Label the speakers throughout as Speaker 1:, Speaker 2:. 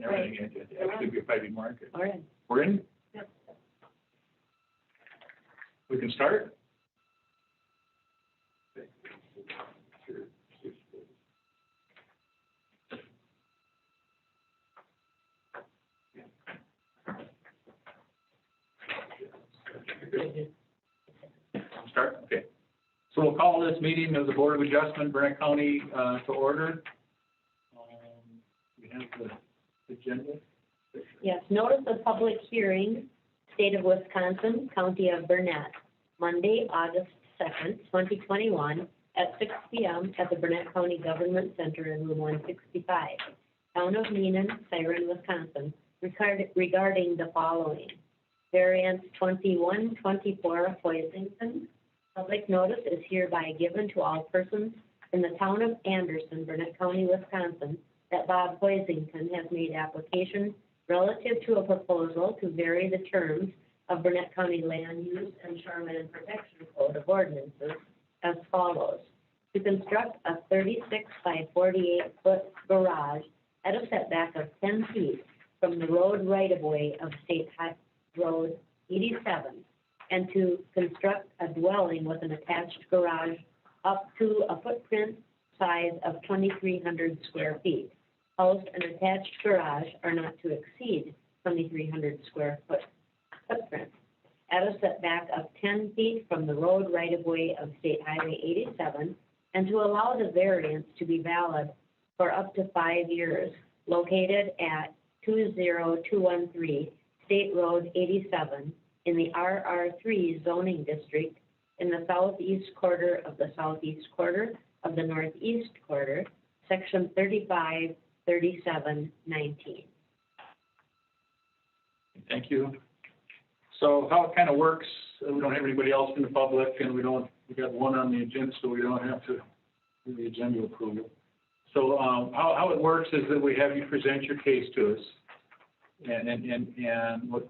Speaker 1: and everything, it actually would probably be more accurate.
Speaker 2: All right.
Speaker 1: We're in?
Speaker 2: Yep.
Speaker 1: We can start? Start? Okay. So we'll call this meeting of the Board of Adjustment, Burnett County, to order. We have the agenda.
Speaker 2: Yes, notice of public hearing, State of Wisconsin, County of Burnett, Monday, August 2nd, 2021, at 6 p.m. at the Burnett County Government Center in room 165, Town of Neenah, Siren, Wisconsin, regarding the following. Variance 2124 of Hoisington. Public notice is hereby given to all persons in the town of Anderson, Burnett County, Wisconsin, that Bob Hoisington has made application relative to a proposal to vary the terms of Burnett County Land Use and Shoreline Protection Code of Ordinances as follows. To construct a 36 by 48 foot garage at a setback of 10 feet from the road right-of-way of State Road 87, and to construct a dwelling with an attached garage up to a footprint size of 2,300 square feet. Housed and attached garage are not to exceed 2,300 square foot footprint at a setback of 10 feet from the road right-of-way of State Highway 87, and to allow the variance to be valid for up to 5 years, located at 20213 State Road 87 in the RR3 zoning district in the southeast quarter of the southeast quarter of the northeast quarter, section 353719.
Speaker 1: Thank you. So how it kind of works, we don't have anybody else in the public, and we got one on the agenda, so we don't have to do the agenda approval. So how it works is that we have you present your case to us, and what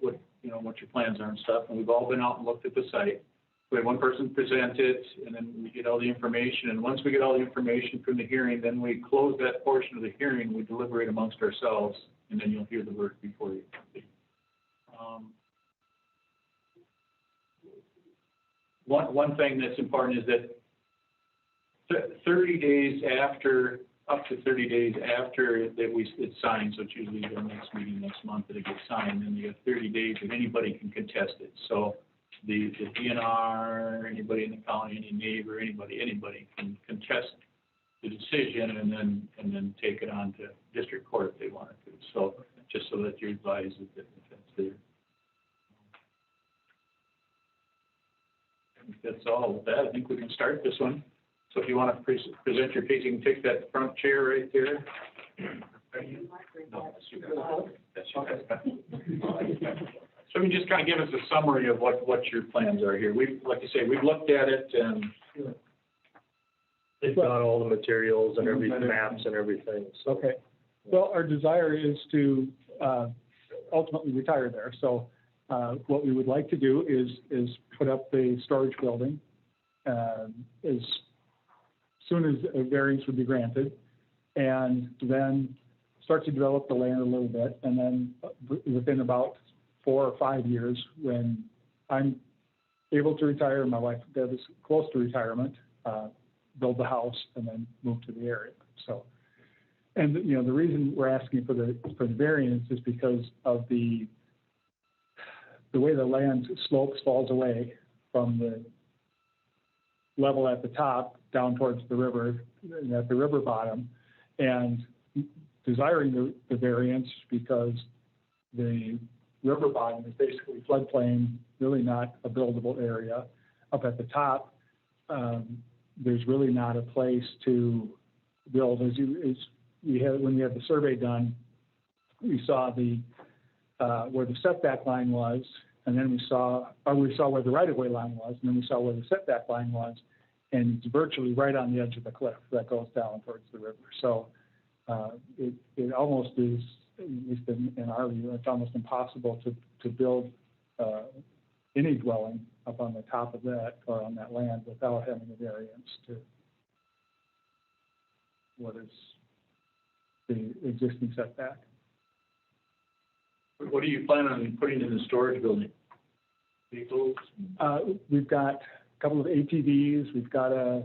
Speaker 1: your plans are and stuff. And we've all been out and looked at the site. We have one person present it, and then we get all the information. And once we get all the information from the hearing, then we close that portion of the hearing. We deliberate amongst ourselves, and then you'll hear the word before you. One thing that's important is that 30 days after, up to 30 days after that it's signed, so it's usually the next meeting next month that it gets signed, and you have 30 days that anybody can contest it. So the DNR, anybody in the county, any neighbor, anybody can contest the decision and then take it on to district court if they wanted to. So just so that you're advised that that's there. I think that's all with that. I think we can start this one. So if you want to present your case, you can take that front chair right there. No, that's you guys. So you can just kind of give us a summary of what your plans are here. Like you say, we've looked at it and
Speaker 3: they've got all the materials and everything, maps and everything. So.
Speaker 4: Okay. Well, our desire is to ultimately retire there. So what we would like to do is put up the storage building as soon as a variance would be granted, and then start to develop the land a little bit, and then within about 4 or 5 years, when I'm able to retire and my wife Deb is close to retirement, build the house and then move to the area. So, and the reason we're asking for the variance is because of the way the land slopes, falls away from the level at the top down towards the river, at the river bottom, and desiring the variance because the river bottom is basically floodplain, really not a buildable area. Up at the top, there's really not a place to build. When we had the survey done, we saw where the setback line was, and then we saw where the right-of-way line was, and then we saw where the setback line was, and it's virtually right on the edge of the cliff that goes down towards the river. So it almost is, at least in our view, it's almost impossible to build any dwelling up on the top of that or on that land without having a variance to what is the existing setback.
Speaker 1: What do you plan on putting in the storage building? Vehicles?
Speaker 4: We've got a couple of ATVs, we've got a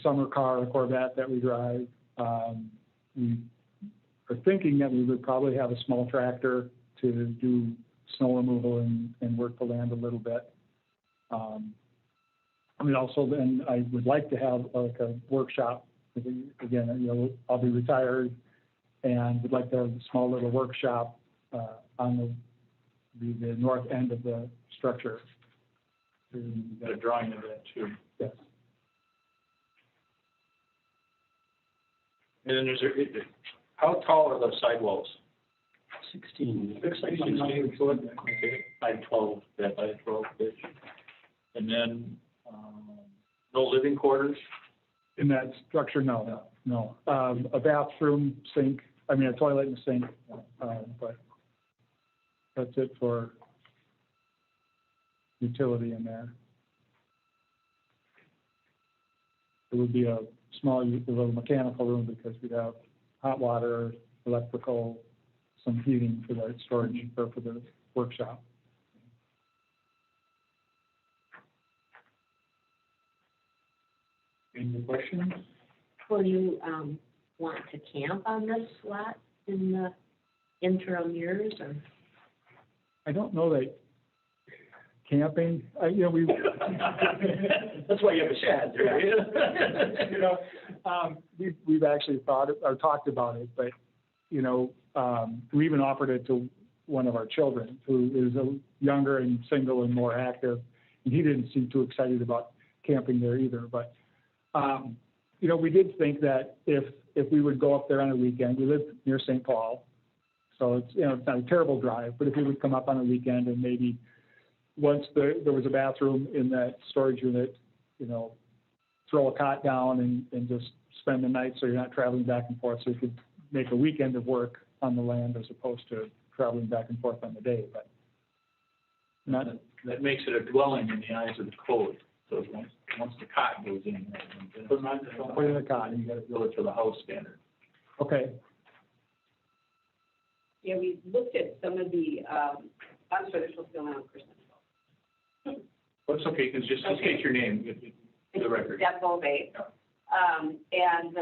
Speaker 4: summer car, a Corvette that we drive. We are thinking that we would probably have a small tractor to do snow removal and work the land a little bit. I mean, also then I would like to have like a workshop, because again, you know, I'll be retired and would like to have a small little workshop on the north end of the structure.
Speaker 1: Got a drawing of that too.
Speaker 4: Yes.
Speaker 1: And then how tall are those sidewalls?
Speaker 3: 16.
Speaker 1: Looks like 16 foot. Okay, by 12, that by 12 pitch. And then, no living quarters?
Speaker 4: In that structure, no. A bathroom, sink, I mean, a toilet and sink, but that's it for utility in there. It would be a small, little mechanical room because we'd have hot water, electrical, some heating for the storage, or for the workshop.
Speaker 1: Any questions?
Speaker 2: Will you, want to camp on this lot in the interim years, or?
Speaker 4: I don't know that camping, you know, we.
Speaker 1: That's why you have a shed, right?
Speaker 4: You know, we've actually thought, or talked about it, but, you know, we even offered it to one of our children who is a younger and single and more active, and he didn't seem too excited about camping there either, but, you know, we did think that if we would go up there on a weekend, we live near St. Paul, so it's, you know, it's not a terrible drive, but if we would come up on a weekend and maybe once there was a bathroom in that storage unit, you know, throw a cot down and just spend the night so you're not traveling back and forth, so you could make a weekend of work on the land as opposed to traveling back and forth on the day, but not.
Speaker 1: That makes it a dwelling in the eyes of the code. So once the cot goes in,
Speaker 4: Don't put in a cot,
Speaker 1: you gotta build it to the house standard.
Speaker 4: Okay,
Speaker 5: Yeah, we looked at some of the, I'm sorry, this was going on Christmas.
Speaker 1: That's okay, because just state your name, for the record.
Speaker 5: Deb Bove. And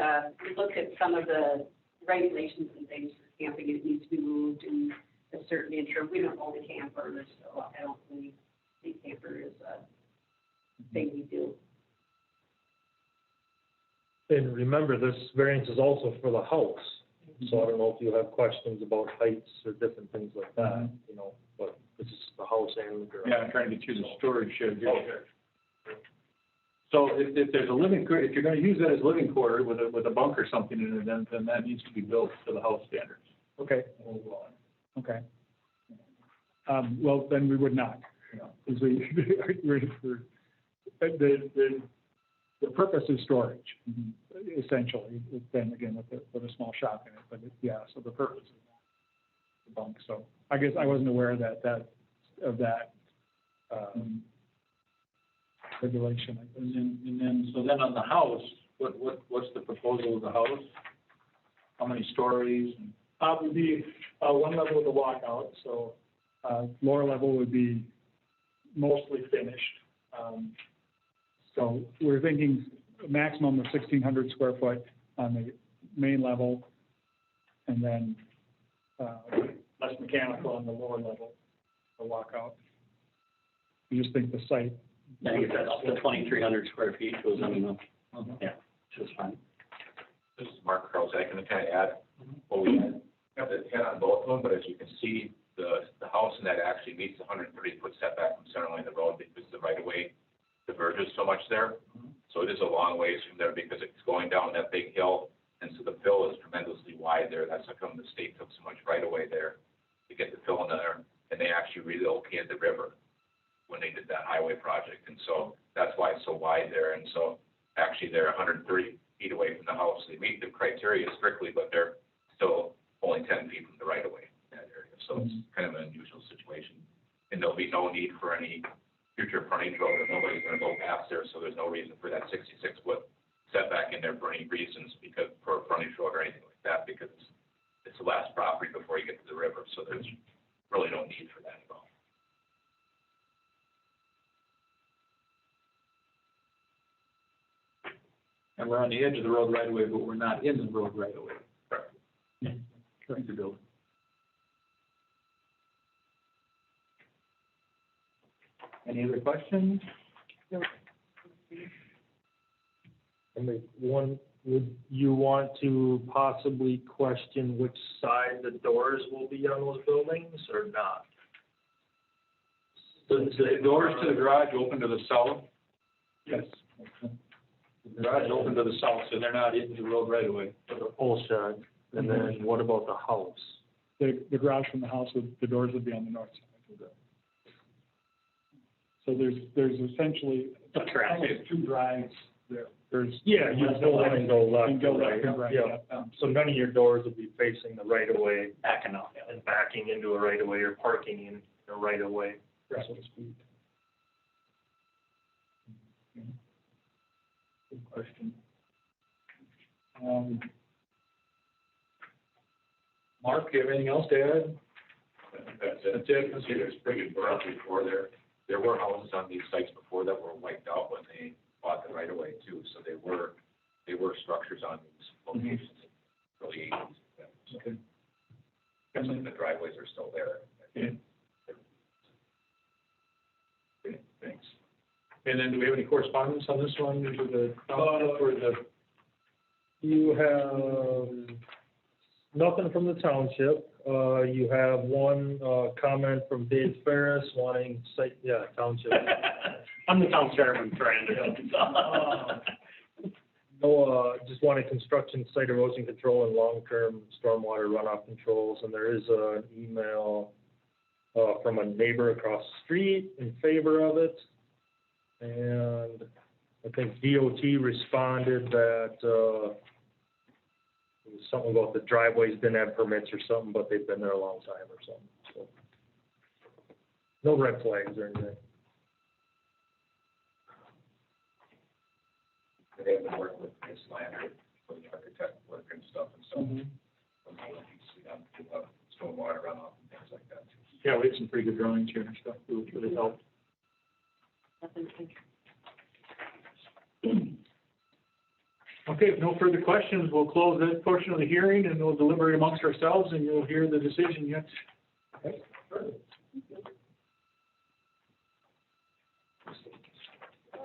Speaker 5: we looked at some of the regulations and things for camping. It needs to be moved in a certain interim. We don't own a camper, so I don't really think camper is a thing we do.
Speaker 3: And remember, this variance is also for the house, so I don't know if you have questions about heights or different things like that, you know, but this is the house and the garage.
Speaker 1: Yeah, I'm trying to get through the storage shed. So if there's a if you're gonna use that as living quarter with a bunk or something in it, then that needs to be built to the house standards.
Speaker 4: okay, okay. Well, then we would not, because the purpose is storage, essentially, then again, with a small shop in it, but yeah, so the purpose is the bunk, so I guess I wasn't aware of that regulation.
Speaker 1: And then so on the house, what's the proposal of the house? How many stories?
Speaker 4: Would be, one level of the walkout, so, lower level would be mostly finished. So we're thinking a maximum of 1,600 square foot on the main level, and then, less mechanical on the lower level, the walkout. We just think the site.
Speaker 6: I think that's up to 2,300 square feet was, I mean, yeah, which is fine.
Speaker 7: This is Mark Krause. I can kind of add what we had on both of them, but as you can see, the house in that actually meets the 130-foot setback from center line of the road because the right-of-way diverges so much there. So it is a long ways from there because it's going down that big hill, and so the fill is tremendously wide there. That's how come the state took so much right-of-way there to get the fill in there, and they actually relocated the river when they did that highway project, and so that's why it's so wide there. And so actually they're 130 feet away from the house. They meet the criteria strictly, but they're still only 10 feet from the right-of-way in that area. So it's kind of an unusual situation, and there'll be no need for any future frontage road, and nobody's going to go past there, so there's no reason for that 66-foot setback in there for any reasons, because for a frontage road or anything like that, because it's the last property before you get to the river, so there's really no need for that at all.
Speaker 1: And we're on the edge of the road right away, but we're not in the road right away.
Speaker 7: Correct.
Speaker 1: Correct. The building. Any other questions?
Speaker 3: And one, would you want to possibly question which side the doors will be on those buildings or not?
Speaker 1: The doors to the garage open to the south.
Speaker 4: Yes.
Speaker 1: The garage open to the south, so they're not in the road right away.
Speaker 3: For the whole shed, and then what about the house?
Speaker 4: The garage from the house, the doors would be on the north side. So there's essentially almost two drives there. There's.
Speaker 3: Yeah, you go in and go left.
Speaker 4: And go
Speaker 3: or
Speaker 4: left and right,
Speaker 3: Yeah,
Speaker 4: yeah.
Speaker 3: so none of your doors will be facing the right of way
Speaker 6: Backing up.
Speaker 3: and backing into a right of way or parking in a right of way.
Speaker 4: So to speak.
Speaker 1: Good question. Mark, do you have anything else to add?
Speaker 7: That's it. You can see there's pretty good growth before there. There were houses on these sites before that were wiped out when they bought the right of way too, so they were structures on these locations in the early 80s.
Speaker 1: Okay.
Speaker 7: And the driveways are still there.
Speaker 1: Okay. Okay, thanks. And then do we have any correspondence on this one for the, for the?
Speaker 3: You have nothing from the township. You have one, comment from Dave Ferris wanting site, township.
Speaker 6: I'm the town chairman for Anderson.
Speaker 3: No, just wanted construction, site erosion control and long-term stormwater runoff controls, and there is an email, from a neighbor across the street in favor of it. And I think DOT responded that, it was something about the driveways didn't have permits or something, but they've been there a long time or something, so. No red flags or anything.
Speaker 7: They have been working with Ms. Landry for the architect work and stuff and so. From all of these, stormwater runoff and things like that.
Speaker 1: Yeah, we have some pretty good drawings here and stuff, which really helped.
Speaker 2: Definitely.
Speaker 1: Okay, if no further questions, we'll close that portion of the hearing and we'll deliberate amongst ourselves and you'll hear the decision yet.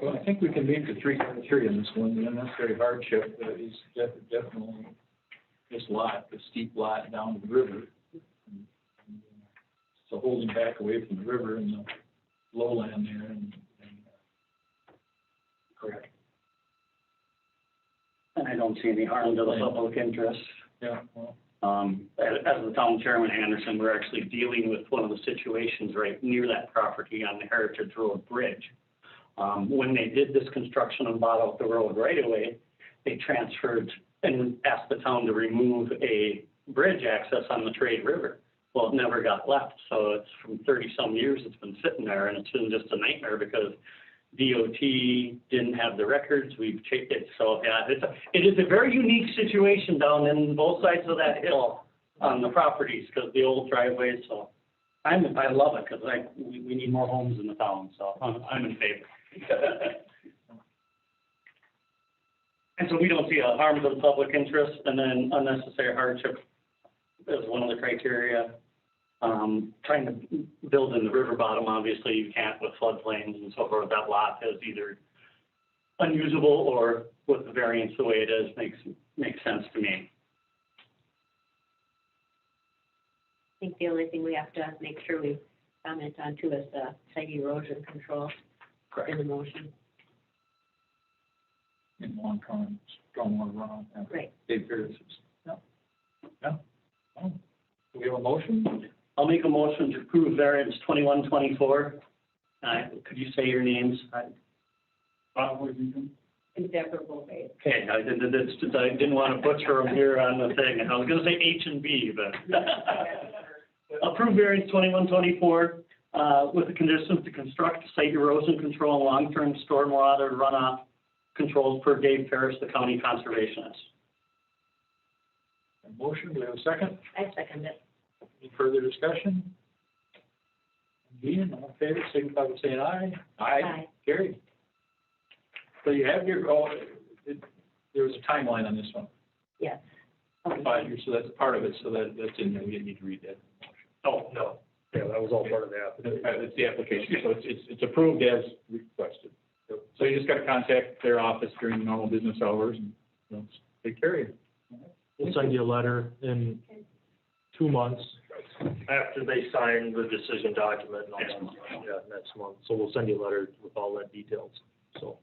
Speaker 1: Well, I think we can make the three criteria in this one, the unnecessary hardship is definitely this lot, the steep lot down to the river. So holding back away from the river and the lowland there and correct.
Speaker 6: And I don't see any harm to the public interest.
Speaker 1: Yeah, well,
Speaker 6: As the town chairman, Anderson, we're actually dealing with one of the situations right near that property on the Heritage Road Bridge. When they did this construction and bought out the road right away, they transferred and asked the town to remove a bridge access on the Trade River. Well, it never got left, so it's from 30-some years it's been sitting there, and it's been just a nightmare because DOT didn't have the records, we've checked it, so yeah, it is a very unique situation down in both sides of that hill on the properties, because the old driveways, so I love it, because we need more homes in the town, so I'm in favor. And so we don't see a harm to the public interest, and then unnecessary hardship is one of the criteria. Trying to build in the river bottom, obviously you can't with floodplains and so forth. That lot is either unusable or with the variance the way it is makes sense to me.
Speaker 2: I think the only thing we have to make sure we comment on too is the site erosion control in the motion.
Speaker 1: in long-term stormwater runoff.
Speaker 2: Right.
Speaker 1: Dave Ferris. Yeah. Yeah. Oh. Do we have a motion?
Speaker 6: I'll make a motion to approve variance 2124. Could you say your names?
Speaker 2: And Deborah Bovee.
Speaker 6: Okay, I didn't want to butcher them here on the thing. I was going to say H and B, but approve variance 2124 with the conditions to construct site erosion control and long-term stormwater runoff controls per Dave Ferris, the county conservationist.
Speaker 1: A motion, do we have a second?
Speaker 2: I second it.
Speaker 1: Any further discussion? Being all in favor, signify by saying aye.
Speaker 2: Aye.
Speaker 1: Carried. So you have your, there was a timeline on this one,
Speaker 2: Yes.
Speaker 1: 5 years, so that's part of it, so that's in there, we didn't need to read that.
Speaker 3: Oh, no. Yeah, that was all part of the application.
Speaker 1: It's the application, so it's approved as requested. So you just gotta contact their office during the normal business hours and, take care of it.
Speaker 3: We'll send you a letter in 2 months after they sign the decision document and all that. Yeah, next month. So we'll send you a letter with all that details, so.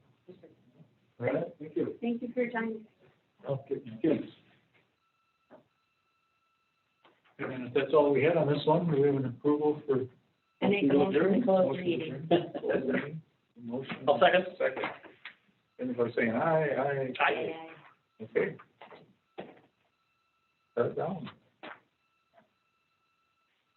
Speaker 1: All right, thank you.
Speaker 2: Thank you for your time.
Speaker 1: Okay, good. And if that's all we had on this one, we have an approval for.
Speaker 2: I make a motion to close the meeting.
Speaker 1: Motion.
Speaker 6: I'll second.
Speaker 1: Second. Anybody saying aye, aye?
Speaker 6: Aye.
Speaker 1: Okay. Shut it down.